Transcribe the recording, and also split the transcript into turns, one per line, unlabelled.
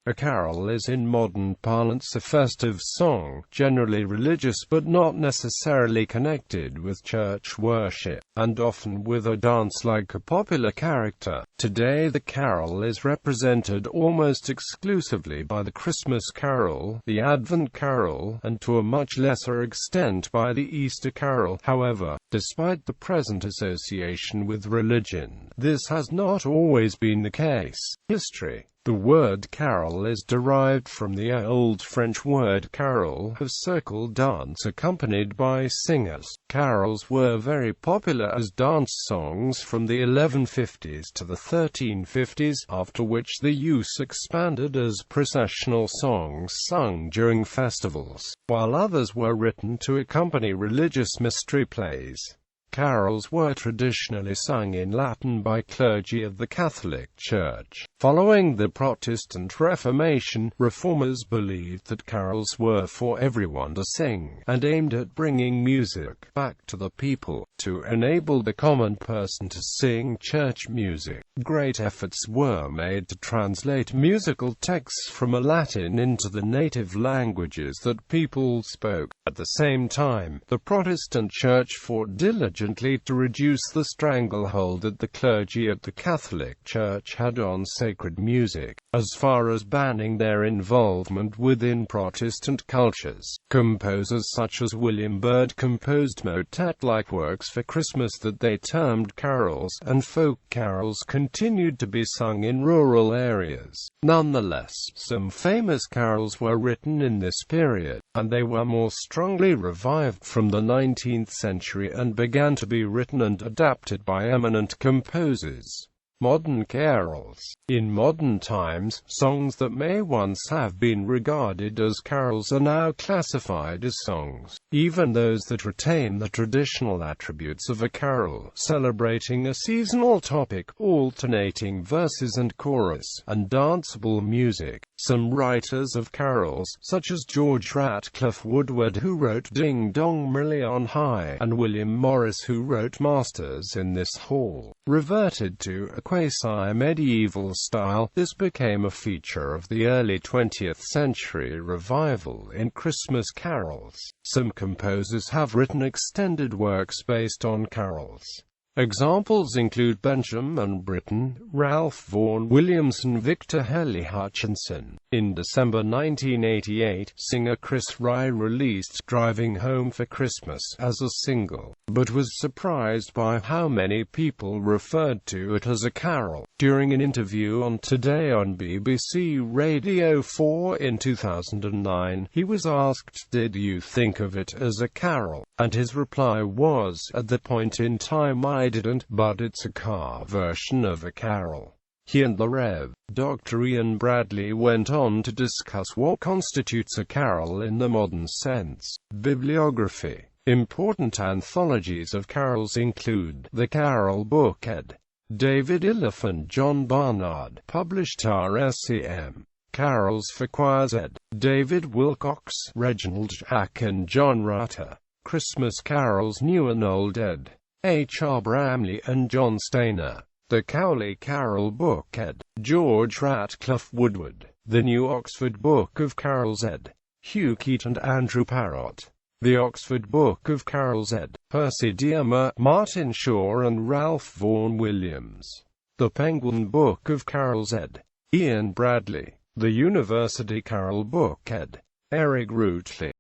A carol is in modern parlance a festive song, generally religious but not necessarily connected with church worship, and often with a dance like a popular character. Today the carol is represented almost exclusively by the Christmas carol, the Advent carol, and to a much lesser extent by the Easter carol. However, despite the present association with religion, this has not always been the case. History. The word carol is derived from the Old French word carol, a circle dance accompanied by singers. Carols were very popular as dance songs from the 1150s to the 1350s, after which the use expanded as processional songs sung during festivals, while others were written to accompany religious mystery plays. Carols were traditionally sung in Latin by clergy of the Catholic Church. Following the Protestant Reformation, reformers believed that carols were for everyone to sing, and aimed at bringing music back to the people, to enable the common person to sing church music. Great efforts were made to translate musical texts from Latin into the native languages that people spoke. At the same time, the Protestant Church fought diligently to reduce the stranglehold that the clergy of the Catholic Church had on sacred music, as far as banning their involvement within Protestant cultures. Composers such as William Byrd composed motet-like works for Christmas that they termed carols, and folk carols continued to be sung in rural areas. Nonetheless, some famous carols were written in this period, and they were more strongly revived from the 19th century and began to be written and adapted by eminent composers. Modern carols. In modern times, songs that may once have been regarded as carols are now classified as songs, even those that retain the traditional attributes of a carol, celebrating a seasonal topic, alternating verses and chorus, and danceable music. Some writers of carols, such as George Ratcliffe Woodward, who wrote Ding Dong Merrily on High, and William Morris, who wrote Masters in This Hall, reverted to a quasi-medieval style. This became a feature of the early 20th century revival in Christmas carols. Some composers have written extended works based on carols. Examples include Benjamin Britten, Ralph Vaughan Williams and Victor Helly Hutchinson. In December 1988, singer Chris Ry released Driving Home for Christmas as a single, but was surprised by how many people referred to it as a carol. During an interview on Today on BBC Radio 4 in 2009, he was asked, "Did you think of it as a carol?" And his reply was, "At the point in time I didn't, but it's a car version of a carol." He and the Rev. Dr. Ian Bradley went on to discuss what constitutes a carol in the modern sense. Bibliography. Important anthologies of carols include The Carol Book ed. David Iliff and John Barnard, published RSCM. Carols for Choirs ed. David Wilcox, Reginald Jack and John Rutter. Christmas Carols New and Old ed. H.R. Bramley and John Stainer. The Cowley Carol Book ed. George Ratcliffe Woodward. The New Oxford Book of Carols ed. Hugh Keat and Andrew Parrott. The Oxford Book of Carols ed. Percy Dearmer, Martin Shaw and Ralph Vaughan Williams. The Penguin Book of Carols ed. Ian Bradley. The University Carol Book ed. Eric Rootley.